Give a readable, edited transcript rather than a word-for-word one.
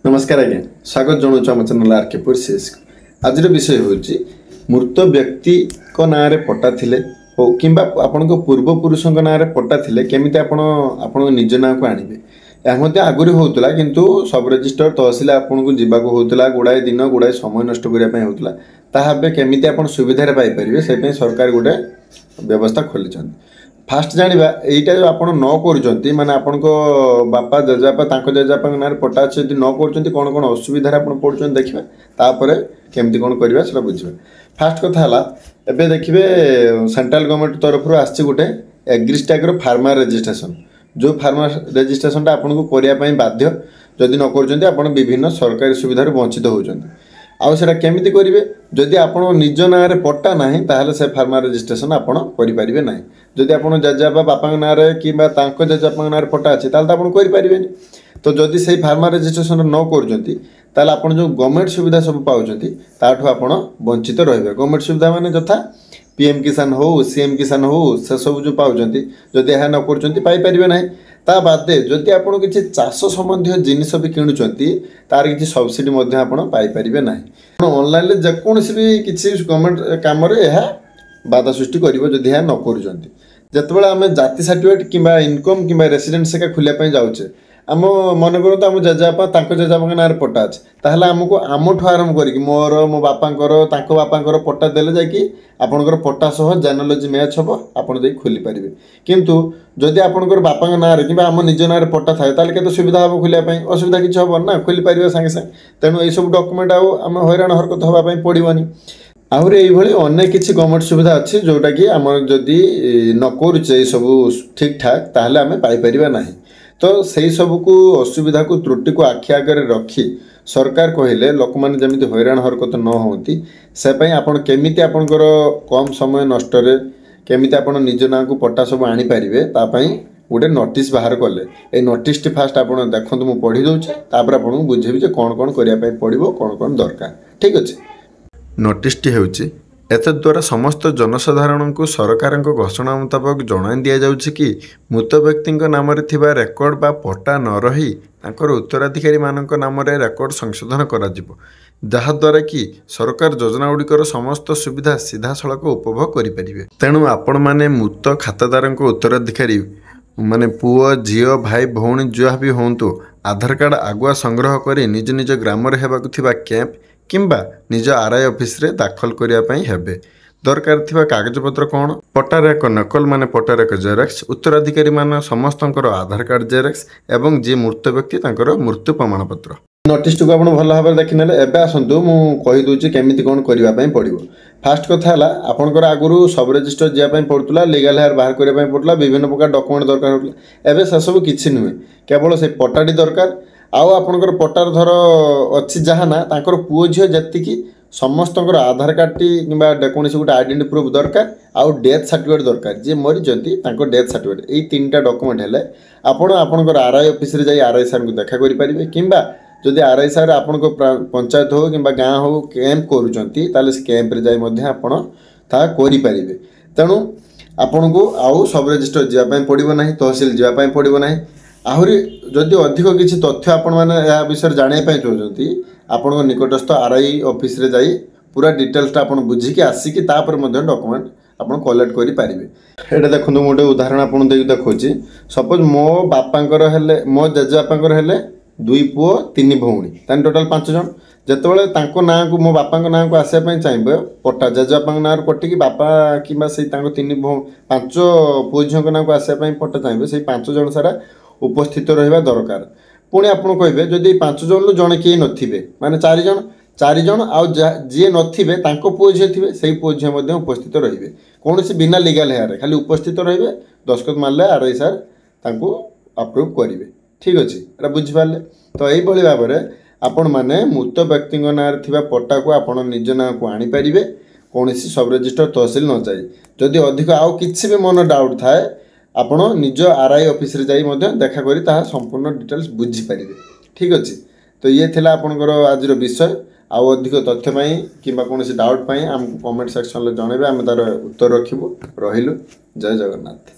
नमस्कार आज्ञा स्वागत जनाऊँ आम चैनल आरके पुरसेस। आज विषय हूँ मृत व्यक्ति को ना पट्टा थिले हो कि आपण पूर्वपुरुषों ना पट्टा थिले केमी आपण निज ना को आनिबे या आगुरी होता किंतु सब रजिस्टर तहसिल आपन को जीवा होता गुड़ाए दिन गुड़ाए समय नष्ट करने होता ताबे केमी आप सुविधा पाइपर से सरकार गोटे व्यवस्था खोली। फास्ट जाना यहीटा जो आप न कर माने आपण बापा जेजेबापा जेजेबापा ना पट्टा अच्छे न कर कौन कौन असुविधा आप पड़ुं देखा तापर केमती कौन करवा से बुझे। फास्ट कथा एबे देखिए सेंट्रल गवर्नमेंट तरफ आसी गोटे एग्रीस्टैगर फार्मर रजिस्ट्रेशन जो फार्मर रजिस्ट्रेशन आपको करने बाध्य जदि न कर विभिन्न सरकारी सुविधार वंचित होती आउ से केमी करेंगे जदि आप निज ना पट्टा ना ताहले से फार्मर रजिस्ट्रेशन आप करें ना जदि आप जेजेबापा बापा ना कि जेजेबापा ना पट्टा अच्छे ताल आप करें तो जदि से फार्मर रजिस्ट्रेशन न कर आप जो गवर्नमेंट सुविधा सब पाँच ताठू आप वंचित रहे। गवर्नमेंट सुविधा माने यथा पीएम किसान हो सीएम किसान हो से सब जो पाँच जदि यह न कर ना ता बादे जदि आप किसी चाष संबंधी जिनस भी किणुंट तार किसी सब्सिडी पाइपर ना ऑनलाइन जेकोसी भी किसी गवर्नमेंट कम बाधा सृष्टि करी न कर आम जाति सर्टिफिकेट कि इनकम कि रेसिडेंस से खोलिया जाऊे आम मन करूँ आम जेजेबापा जेजेबापा ना पट्टा अच्छे ताहले आमको आमठू आरंभ करी मोर मो बापांकर बापांकर पट्टा देले जाकि आपणकर पट्टा सह जेनोलॉजी मैच हम आपड़ जा खोली पारे किंतु जदि आपणकर बापा ना कि आम निज ना पट्टा थाए ताले केते सुविधा हम खोलिया असुविधा किसी हम ना खोली पारे सागे सागे तेणु यही सब डॉक्यूमेंट आम हैरान हरकत होगा पड़ोनी। आहरी यही अनेक किसी गवर्नमेंट सुविधा अच्छी जोटा कि आम जदि न करुचे सब ठीक ठाक ताहले आम पाइपर ना तो सही सबको असुविधा को त्रुटि को आखि आगे रखी सरकार कहले लोक मैंने जमी हैरान हरकत न होती से आपड़ केमी आपणकर कम समय नष्ट केमी आप निज ना को पट्टा सब आनीपारे तापाई गोटे नोटिस बाहर कले ये नोटिस टी फास्ट आप देखो मुझे पढ़ी दूचे तापर आपको बुझेबी कौन कौन करने पड़ो कौन कौन दरकार ठीक अच्छे। नोटिस टी होची एतद्वारा समस्त जनसाधारण को सरकार घोषणा मुताबक जणाई दि जाउछि कि मृत व्यक्ति नाम रेकर्ड बा पट्टा न रही उत्तराधिकारी मानक नाम रेकर्ड संशोधन करा जहाद्वारा कि सरकार योजना गुड़िकर समस्त सुविधा सीधा सड़क उपभोग करें। तेणु आपण मैंने मृत खातादार उत्तराधिकारी माने पुओ झील भाई भौणी जहाँ भी हूँ आधार कार्ड आगुआ संग्रह कर निज निज ग्राम कैंप किंबा निज आरआई ऑफिस रे दाखल करने हेबे दरकार थिबा कागजपत्र कौन पट्टार एक नकल माने पट्टार एक जेरेक्स उत्तराधिकारी मान समस्त आधार कार्ड जेरेक्स एवं जी मृत व्यक्ति मृत्यु प्रमाण पत्र। नोटिस को आप भल भाव देखने एवं आसतु मुझे केमी कौन करने पड़ो। फास्ट कथा आपंकर आगुरी सब रजिस्टर जावाई पड़ूला लीगल हेयर बाहर करने पड़ूला विभिन्न प्रकार डॉक्यूमेंट दरकार होता एवं से सब किसी नुहे केवल से पट्टाटी दरकार आउ आपणकर पट्टार धर अच्छी जहाँ ना तांकर पुओ झील जी समस्त आधार कार्ड टी कि कौन गोटे आइडेंटिटी प्रूफ दरकार आउ डेथ सर्टिफिकेट दरकार जी मरी डेथ सर्टिफिकेट यही तीन डॉक्यूमेंट हेले आपणकर आरआई ऑफिस रे जाई आरआई सार को देखा करें किंबा जदि आरआई सार आपण पंचायत हो कि गाँ हो कैंप करुँच से कैंप रे जाई आपण करें। तेणु आपण को आउ सब रजिस्टर जावाई पड़ो ना तहसिल जावाई पड़ो ना आहरी जदि अधिक किसी तथ्य आपण मैंने यह विषय जानापी चाहते आपण निकटस्थ आरआई ऑफिस रे जाई पूरा डिटेल्सटा आप बुझिकी आसिकी डॉक्यूमेंट आप कलेक्ट करें। ये देखो गोटे उदाहरण आपको देखा सपोज मो बापांकर हेले मो जेजेबापांकर हेले 2 पुओ 3 भौणी तान टोटाल 5 जन जितेबाला ना को मो बापा ना को आसापी चाहिए पट्टा जेजेबापा ना पट्टिकी बापा कि 3 5 पुओ झील ना को आसापी पट्टा चाहिए से 5 जन सारा उपस्थित रहा दरकार। पुणी आप कहे जदि 5 जन जड़े किए नथिबे माने 4 जन आउ जी नथिबे तांको पुओ झील थे से पुओ झील उपस्थित रहिबे कौन से बिना लीगल हेयर खाली उपस्थित रहिबे दस्तखत मारले आरआई सार तांको अप्रूव करेंगे ठीक अच्छे एटा बुझिपारे। तो यही भाव में आपण मैंने मृत व्यक्ति ना पट्टा को आप निज ना को आनीपारे कौन सब रजिस्टर तहसिल न जाए जदि अधिक आउ किसी भी मन डाउट थाए आपण निज आरआई ऑफिस रे जाई देखा करी ताहा संपूर्ण डिटेल्स बुझी पारे ठीक अच्छे। तो ये थिला आपनकर आज विषय आउ अधिक तथ्य पाई किंबा कौन डाउट पाई आमको कमेंट सेक्शन में जनइबे आम तार उत्तर रखिबु रहिलु। जय जगन्नाथ।